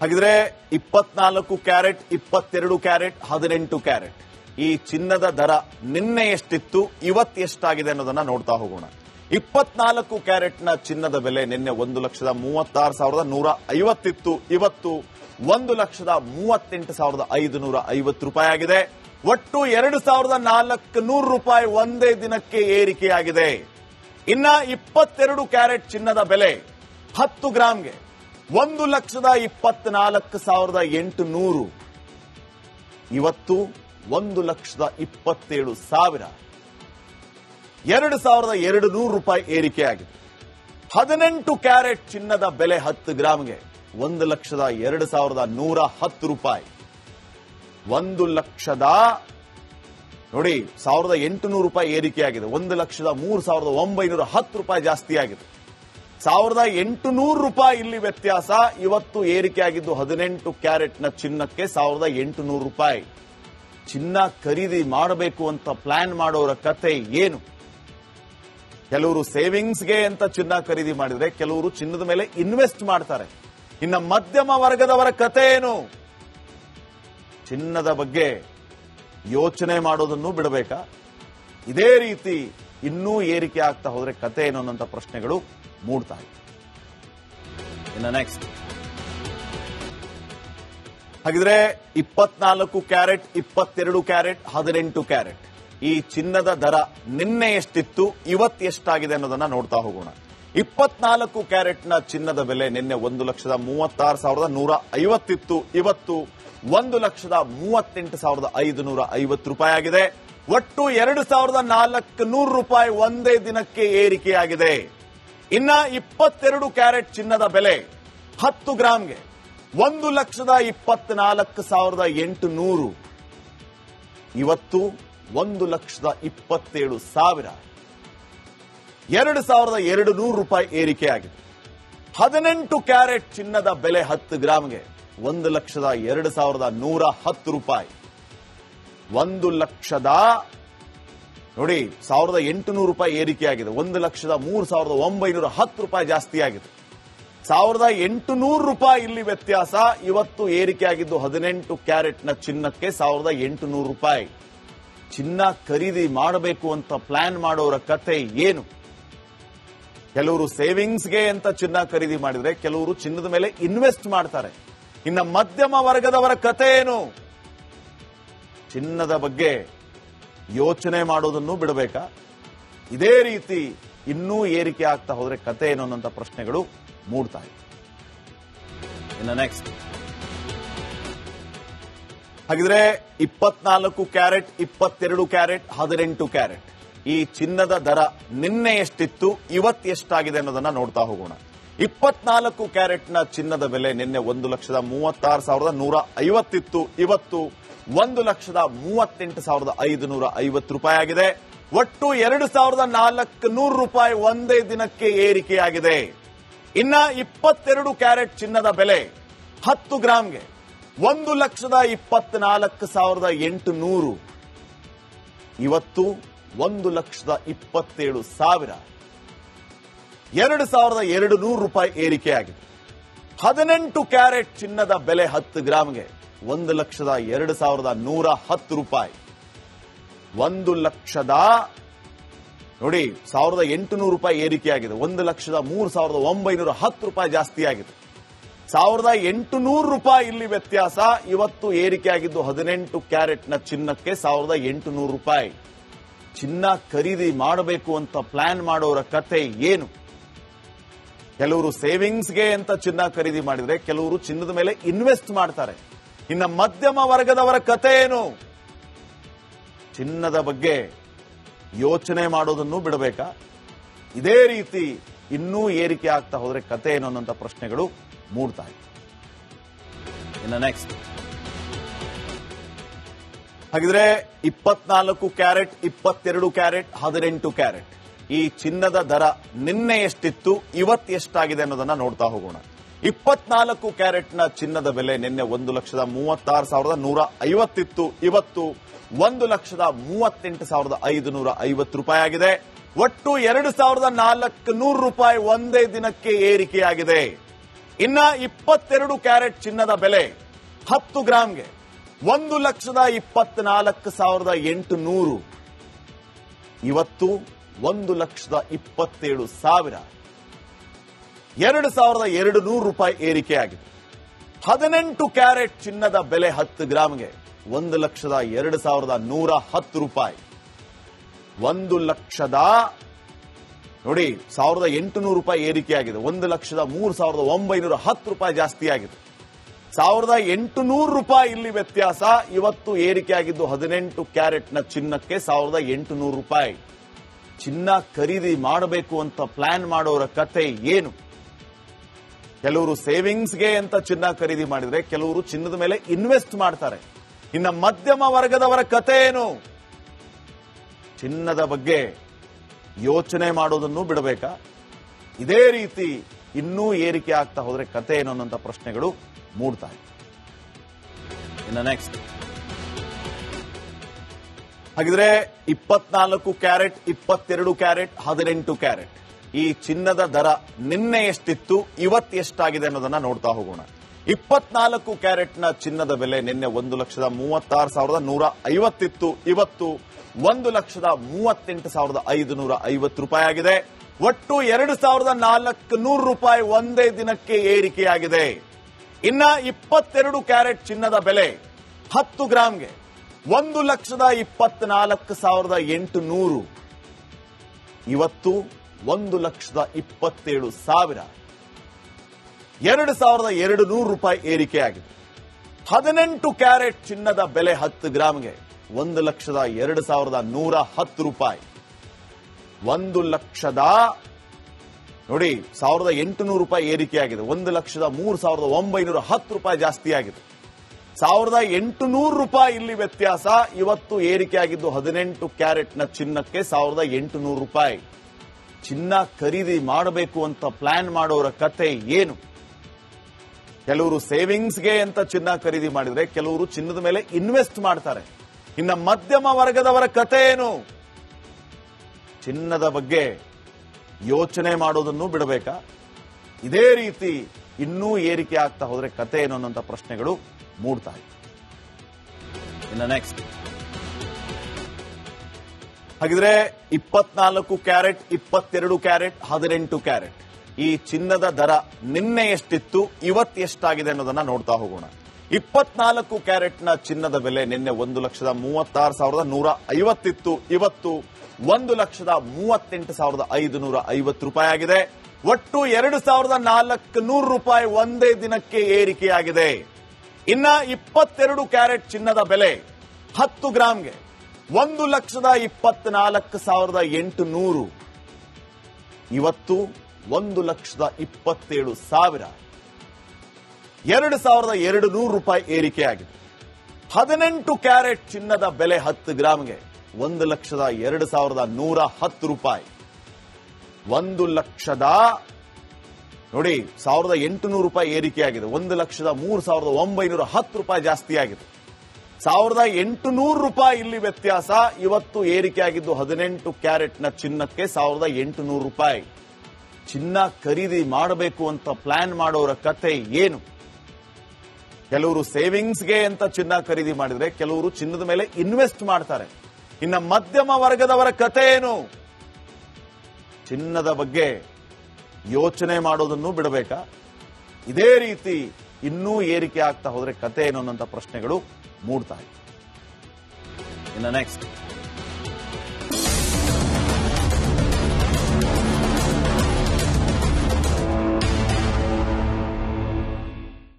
ಹಾಗಿದ್ರೆ 24 carrot, 22 carrot, 18 carrot ಈ ಚಿನ್ನದ ದರ ನಿನ್ನೆ ಎಷ್ಟಿತ್ತು, ಇವತ್ತು ಎಷ್ಟಾಗಿದೆ ಅನ್ನೋದನ್ನ ನೋಡ್ತಾ ಹೋಗೋಣ. 24 ಕ್ಯಾರೆಟ್ನ ಚಿನ್ನದ ಬೆಲೆ ನಿನ್ನೆ 1,36,150 ಇತ್ತು. ಇವತ್ತು 1,38,550 ರೂಪಾಯಿ ಆಗಿದೆ. ಒಟ್ಟು 2,400 ರೂಪಾಯಿ ಒಂದೇ ದಿನಕ್ಕೆ ಏರಿಕೆಯಾಗಿದೆ. ಇನ್ನ 22 ಕ್ಯಾರೆಟ್ ಚಿನ್ನದ ಬೆಲೆ 10 ಗ್ರಾಂಗೆ 1,24,800. ಇವತ್ತು 1,27,000. 2,200 ರೂಪಾಯಿ ಏರಿಕೆಯಾಗಿದೆ. 18 ಕ್ಯಾರೆಟ್ ಚಿನ್ನದ ಬೆಲೆ 10 ಗ್ರಾಂಗೆ 1,02,110 ರೂಪಾಯಿ. 1,08,000 ರೂಪಾಯಿ ಏರಿಕೆಯಾಗಿದೆ. 1,03,910 ರೂಪಾಯಿ ಜಾಸ್ತಿ ಆಗಿದೆ. 1,800 ರೂಪಾಯಿ ಇಲ್ಲಿ ವ್ಯತ್ಯಾಸ. ಇವತ್ತು ಏರಿಕೆಯಾಗಿದ್ದು 18 ಕ್ಯಾರೆಟ್ನ ಚಿನ್ನಕ್ಕೆ 1,800 ರೂಪಾಯಿ. ಚಿನ್ನ ಖರೀದಿ ಮಾಡಬೇಕು ಅಂತ ಪ್ಲಾನ್ ಮಾಡೋರ ಕತೆ ಏನು? ಕೆಲವರು ಸೇವಿಂಗ್ಸ್ಗೆ ಅಂತ ಚಿನ್ನ ಖರೀದಿ ಮಾಡಿದ್ರೆ, ಕೆಲವರು ಚಿನ್ನದ ಮೇಲೆ ಇನ್ವೆಸ್ಟ್ ಮಾಡ್ತಾರೆ. ಇನ್ನು ಮಧ್ಯಮ ವರ್ಗದವರ ಕತೆ ಏನು? ಚಿನ್ನದ ಬಗ್ಗೆ ಯೋಚನೆ ಮಾಡೋದನ್ನು ಬಿಡಬೇಕಾ? ಇದೇ ರೀತಿ ಇನ್ನೂ ಏರಿಕೆ ಆಗ್ತಾ ಹೋದ್ರೆ ಕತೆ ಏನು ಅನ್ನೋಂಥ ಪ್ರಶ್ನೆಗಳು ಮೂಡ್ತಾ ಇದೆ. ಇನ್ನು ನೆಕ್ಸ್ಟ್, ಹಾಗಿದ್ರೆ 24 ಕ್ಯಾರೆಟ್, 22 ಕ್ಯಾರೆಟ್, 18 ಕ್ಯಾರೆಟ್ ಈ ಚಿನ್ನದ ದರ ನಿನ್ನೆ ಎಷ್ಟಿತ್ತು, ಇವತ್ತು ಎಷ್ಟಾಗಿದೆ ಅನ್ನೋದನ್ನ ನೋಡ್ತಾ ಹೋಗೋಣ. 24 ಕ್ಯಾರೆಟ್ನ ಚಿನ್ನದ ಬೆಲೆ ನಿನ್ನೆ 1,36,150 ಇತ್ತು. ಇವತ್ತು 1,38,550 ರೂಪಾಯಿ ಆಗಿದೆ. ಒಟ್ಟು 2,400 ರೂಪಾಯಿ ಒಂದೇ ದಿನಕ್ಕೆ ಏರಿಕೆಯಾಗಿದೆ. ಇನ್ನ 22 ಕ್ಯಾರೆಟ್ ಚಿನ್ನದ ಬೆಲೆ 10 ಗ್ರಾಂಗೆ 1,24,800. ಇವತ್ತು 1,27,000. 2,200 ರೂಪಾಯಿ ಏರಿಕೆಯಾಗಿದೆ. 18 ಕ್ಯಾರೆಟ್ ಚಿನ್ನದ ಬೆಲೆ 10 ಗ್ರಾಂಗೆ 1,02,110 ರೂಪಾಯಿ. 1,08,000 ರೂಪಾಯಿ ಏರಿಕೆಯಾಗಿದೆ. 1,03,910 ರೂಪಾಯಿ ಜಾಸ್ತಿ ಆಗಿದೆ. 1,800 ರೂಪಾಯಿ ಇಲ್ಲಿ ವ್ಯತ್ಯಾಸ. ಇವತ್ತು ಏರಿಕೆಯಾಗಿದ್ದು 18 ಕ್ಯಾರೆಟ್ನ ಚಿನ್ನಕ್ಕೆ 1,800 ರೂಪಾಯಿ. ಚಿನ್ನ ಖರೀದಿ ಮಾಡಬೇಕು ಅಂತ ಪ್ಲಾನ್ ಮಾಡೋರ ಕತೆ ಏನು? ಕೆಲವರು ಸೇವಿಂಗ್ಸ್ಗೆ ಅಂತ ಚಿನ್ನ ಖರೀದಿ ಮಾಡಿದ್ರೆ, ಕೆಲವರು ಚಿನ್ನದ ಮೇಲೆ ಇನ್ವೆಸ್ಟ್ ಮಾಡ್ತಾರೆ. ಇನ್ನ ಮಧ್ಯಮ ವರ್ಗದವರ ಕತೆ ಏನು? ಚಿನ್ನದ ಬಗ್ಗೆ ಯೋಚನೆ ಮಾಡೋದನ್ನು ಬಿಡಬೇಕಾ? ಇದೇ ರೀತಿ ಇನ್ನೂ ಏರಿಕೆ ಆಗ್ತಾ ಹೋದ್ರೆ ಕತೆ ಏನು ಅನ್ನೋಂಥ ಪ್ರಶ್ನೆಗಳು ಮೂಡ್ತಾ ಇದೆ. ಇನ್ನು ನೆಕ್ಸ್ಟ್, ಹಾಗಿದ್ರೆ 24 ಕ್ಯಾರೆಟ್, 22 ಕ್ಯಾರೆಟ್, 18 ಕ್ಯಾರೆಟ್ ಈ ಚಿನ್ನದ ದರ ನಿನ್ನೆ ಎಷ್ಟಿತ್ತು, ಇವತ್ತು ಎಷ್ಟಾಗಿದೆ ಅನ್ನೋದನ್ನ ನೋಡ್ತಾ ಹೋಗೋಣ. 24 ಕ್ಯಾರೆಟ್ನ ಚಿನ್ನದ ಬೆಲೆ ನಿನ್ನೆ 1,36,150 ಇತ್ತು. ಇವತ್ತು 1,38,550 ರೂಪಾಯಿ ಆಗಿದೆ. ಒಟ್ಟು 2,400 ರೂಪಾಯಿ ಒಂದೇ ದಿನಕ್ಕೆ ಏರಿಕೆಯಾಗಿದೆ. ಇನ್ನ 22 ಕ್ಯಾರೆಟ್ ಚಿನ್ನದ ಬೆಲೆ 10 ಗ್ರಾಂಗೆ 1,24,800. ಇವತ್ತು 1,27,000. 2,200 ರೂಪಾಯಿ ಏರಿಕೆಯಾಗಿದೆ. 18 ಕ್ಯಾರೆಟ್ ಚಿನ್ನದ ಬೆಲೆ 10 ಗ್ರಾಂಗೆ 1,02,110 ರೂಪಾಯಿ. 1,800 ರೂಪಾಯಿ ಏರಿಕೆಯಾಗಿದೆ. 1,03,910 ರೂಪಾಯಿ ಜಾಸ್ತಿ ಆಗಿದೆ. 1,800 ರೂಪಾಯಿ ಇಲ್ಲಿ ವ್ಯತ್ಯಾಸ. ಇವತ್ತು ಏರಿಕೆಯಾಗಿದ್ದು 18 ಕ್ಯಾರೆಟ್ನ ಚಿನ್ನಕ್ಕೆ 1,800 ರೂಪಾಯಿ. ಚಿನ್ನ ಖರೀದಿ ಮಾಡಬೇಕು ಅಂತ ಪ್ಲಾನ್ ಮಾಡೋರ ಕತೆ ಏನು? ಕೆಲವರು ಸೇವಿಂಗ್ಸ್ಗೆ ಅಂತ ಚಿನ್ನ ಖರೀದಿ ಮಾಡಿದ್ರೆ, ಕೆಲವರು ಚಿನ್ನದ ಮೇಲೆ ಇನ್ವೆಸ್ಟ್ ಮಾಡ್ತಾರೆ. ಇನ್ನು ಮಧ್ಯಮ ವರ್ಗದವರ ಕತೆ ಏನು? ಚಿನ್ನದ ಬಗ್ಗೆ ಯೋಚನೆ ಮಾಡೋದನ್ನು ಬಿಡಬೇಕಾ? ಇದೇ ರೀತಿ ಇನ್ನೂ ಏರಿಕೆ ಆಗ್ತಾ ಹೋದ್ರೆ ಕತೆ ಏನು ಅನ್ನೋಂಥ ಪ್ರಶ್ನೆಗಳು ಮೂಡ್ತಾ ಇದೆ. ಇನ್ನು ನೆಕ್ಸ್ಟ್, ಹಾಗಿದ್ರೆ 24 ಕ್ಯಾರೆಟ್, 22 ಕ್ಯಾರೆಟ್, 18 ಕ್ಯಾರೆಟ್ ಈ ಚಿನ್ನದ ದರ ನಿನ್ನೆ ಎಷ್ಟಿತ್ತು, ಇವತ್ತು ಎಷ್ಟಾಗಿದೆ ಅನ್ನೋದನ್ನ ನೋಡ್ತಾ ಹೋಗೋಣ. 24 ಕ್ಯಾರೆಟ್ನ ಚಿನ್ನದ ಬೆಲೆ ನಿನ್ನೆ 1,36,150 ಇತ್ತು. ಇವತ್ತು 1,38,550 ರೂಪಾಯಿ ಆಗಿದೆ. ಒಟ್ಟು 2,400 ರೂಪಾಯಿ ಒಂದೇ ದಿನಕ್ಕೆ ಏರಿಕೆಯಾಗಿದೆ. ಇನ್ನ 22 ಕ್ಯಾರೆಟ್ ಚಿನ್ನದ ಬೆಲೆ 10 ಗ್ರಾಂಗೆ 1,24,800. ಇವತ್ತು 1,27,000. 2,200 ರೂಪಾಯಿ ಏರಿಕೆಯಾಗಿದೆ. 18 ಕ್ಯಾರೆಟ್ ಚಿನ್ನದ ಬೆಲೆ 10 ಗ್ರಾಂಗೆ 1,02,110 ರೂಪಾಯಿ. 1,08,000 ರೂಪಾಯಿ ಏರಿಕೆಯಾಗಿದೆ. 1,03,910 ರೂಪಾಯಿ ಜಾಸ್ತಿ ಆಗಿದೆ. 1,800 ರೂಪಾಯಿ ಇಲ್ಲಿ ವ್ಯತ್ಯಾಸ. ಇವತ್ತು ಏರಿಕೆಯಾಗಿದ್ದು 18 ಕ್ಯಾರೆಟ್ನ ಚಿನ್ನಕ್ಕೆ 1,800 ರೂಪಾಯಿ. ಚಿನ್ನ ಖರೀದಿ ಮಾಡಬೇಕು ಅಂತ ಪ್ಲಾನ್ ಮಾಡೋರ ಕತೆ ಏನು? ಕೆಲವರು ಸೇವಿಂಗ್ಸ್ಗೆ ಅಂತ ಚಿನ್ನ ಖರೀದಿ ಮಾಡಿದ್ರೆ, ಕೆಲವರು ಚಿನ್ನದ ಮೇಲೆ ಇನ್ವೆಸ್ಟ್ ಮಾಡ್ತಾರೆ. ಇನ್ನು ಮಧ್ಯಮ ವರ್ಗದವರ ಕತೆ ಏನು? ಚಿನ್ನದ ಬಗ್ಗೆ ಯೋಚನೆ ಮಾಡೋದನ್ನು ಬಿಡಬೇಕಾ? ಇದೇ ರೀತಿ ಇನ್ನೂ ಏರಿಕೆ ಆಗ್ತಾ ಹೋದ್ರೆ ಕತೆ ಏನು ಅನ್ನೋಂಥ ಪ್ರಶ್ನೆಗಳು ಮೂಡ್ತಾ ಇದೆ. ಇನ್ನು ನೆಕ್ಸ್ಟ್, ಹಾಗಿದ್ರೆ 24 ಕ್ಯಾರೆಟ್, 22 ಕ್ಯಾರೆಟ್, 18 ಕ್ಯಾರೆಟ್ ಈ ಚಿನ್ನದ ದರ ನಿನ್ನೆ ಎಷ್ಟಿತ್ತು, ಇವತ್ತು ಎಷ್ಟಾಗಿದೆ ಅನ್ನೋದನ್ನ ನೋಡ್ತಾ ಹೋಗೋಣ. 24 ಕ್ಯಾರೆಟ್ನ ಚಿನ್ನದ ಬೆಲೆ ನಿನ್ನೆ 1,36,150 ಇತ್ತು. ಇವತ್ತು 1,38,550 ರೂಪಾಯಿ ಆಗಿದೆ. ಒಟ್ಟು 2,400 ರೂಪಾಯಿ ಒಂದೇ ದಿನಕ್ಕೆ ಏರಿಕೆಯಾಗಿದೆ. ಇನ್ನ 22 ಕ್ಯಾರೆಟ್ ಚಿನ್ನದ ಬೆಲೆ 10 ಗ್ರಾಂಗೆ 1,24,800. ಇವತ್ತು 1,27,000. 2,200 ರೂಪಾಯಿ ಏರಿಕೆಯಾಗಿದೆ. 18 ಕ್ಯಾರೆಟ್ ಚಿನ್ನದ ಬೆಲೆ 10 ಗ್ರಾಂಗೆ 1,02,110 ರೂಪಾಯಿ. 1,08,000 ರೂಪಾಯಿ ಏರಿಕೆಯಾಗಿದೆ. 1,03,910 ರೂಪಾಯಿ ಜಾಸ್ತಿ ಆಗಿದೆ. 1,800 ರೂಪಾಯಿ ಇಲ್ಲಿ ವ್ಯತ್ಯಾಸ. ಇವತ್ತು ಏರಿಕೆಯಾಗಿದ್ದು 18 ಕ್ಯಾರೆಟ್ನ ಚಿನ್ನಕ್ಕೆ 1,800 ರೂಪಾಯಿ. ಚಿನ್ನ ಖರೀದಿ ಮಾಡಬೇಕು ಅಂತ ಪ್ಲಾನ್ ಮಾಡೋರ ಕತೆ ಏನು? ಕೆಲವರು ಸೇವಿಂಗ್ಸ್ಗೆ ಅಂತ ಚಿನ್ನ ಖರೀದಿ ಮಾಡಿದ್ರೆ, ಕೆಲವರು ಚಿನ್ನದ ಮೇಲೆ ಇನ್ವೆಸ್ಟ್ ಮಾಡ್ತಾರೆ. ಇನ್ನು ಮಧ್ಯಮ ವರ್ಗದವರ ಕತೆ ಏನು? ಚಿನ್ನದ ಬಗ್ಗೆ ಯೋಚನೆ ಮಾಡೋದನ್ನು ಬಿಡಬೇಕಾ? ಇದೇ ರೀತಿ ಇನ್ನೂ ಏರಿಕೆ ಆಗ್ತಾ ಹೋದ್ರೆ ಕತೆ ಏನು ಅನ್ನೋಂಥ ಪ್ರಶ್ನೆಗಳು ಮೂಡ್ತಾ ಇದೆ. ಇನ್ನು ನೆಕ್ಸ್ಟ್, ಹಾಗಿದ್ರೆ 24 ಕ್ಯಾರೆಟ್, 22 ಕ್ಯಾರೆಟ್, 18 ಕ್ಯಾರೆಟ್ ಈ ಚಿನ್ನದ ದರ ನಿನ್ನೆ ಎಷ್ಟಿತ್ತು, ಇವತ್ತು ಎಷ್ಟಾಗಿದೆ ಅನ್ನೋದನ್ನ ನೋಡ್ತಾ ಹೋಗೋಣ. 24 ಕ್ಯಾರೆಟ್ನ ಚಿನ್ನದ ಬೆಲೆ ನಿನ್ನೆ 1,36,150 ಇತ್ತು. ಇವತ್ತು 1,38,550 ರೂಪಾಯಿ ಆಗಿದೆ. ಒಟ್ಟು 2,400 ರೂಪಾಯಿ ಒಂದೇ ದಿನಕ್ಕೆ ಏರಿಕೆಯಾಗಿದೆ. ಇನ್ನ 22 ಕ್ಯಾರೆಟ್ ಚಿನ್ನದ ಬೆಲೆ 10 ಗ್ರಾಂಗೆ 1,24,800. ಇವತ್ತು 1,27,000. 2,200 ರೂಪಾಯಿ ಏರಿಕೆಯಾಗಿದೆ. 18 ಕ್ಯಾರೆಟ್ ಚಿನ್ನದ ಬೆಲೆ 10 ಗ್ರಾಂಗೆ 1,02,110 ರೂಪಾಯಿ. 1,800 ರೂಪಾಯಿ ಏರಿಕೆಯಾಗಿದೆ. 1,03,910 ರೂಪಾಯಿ ಜಾಸ್ತಿ ಆಗಿದೆ. 1,800 ರೂಪಾಯಿ ಇಲ್ಲಿ ವ್ಯತ್ಯಾಸ. ಇವತ್ತು ಏರಿಕೆಯಾಗಿದ್ದು 18 ಕ್ಯಾರೆಟ್ನ ಚಿನ್ನಕ್ಕೆ 1,800 ರೂಪಾಯಿ. ಚಿನ್ನ ಖರೀದಿ ಮಾಡಬೇಕು ಅಂತ ಪ್ಲಾನ್ ಮಾಡೋರ ಕತೆ ಏನು? ಕೆಲವರು ಸೇವಿಂಗ್ಸ್ಗೆ ಅಂತ ಚಿನ್ನ ಖರೀದಿ ಮಾಡಿದ್ರೆ, ಕೆಲವರು ಚಿನ್ನದ ಮೇಲೆ ಇನ್ವೆಸ್ಟ್ ಮಾಡ್ತಾರೆ. ಇನ್ನು ಮಧ್ಯಮ ವರ್ಗದವರ ಕತೆ ಏನು? ಚಿನ್ನದ ಬಗ್ಗೆ ಯೋಚನೆ ಮಾಡೋದನ್ನು ಬಿಡಬೇಕಾ? ಇದೇ ರೀತಿ ಇನ್ನೂ ಏರಿಕೆ ಆಗ್ತಾ ಹೋದ್ರೆ ಕತೆ ಏನು ಅನ್ನೋಂಥ ಪ್ರಶ್ನೆಗಳು ಮೂಡ್ತಾ ಇದೆ. ಇನ್ನು ನೆಕ್ಸ್ಟ್,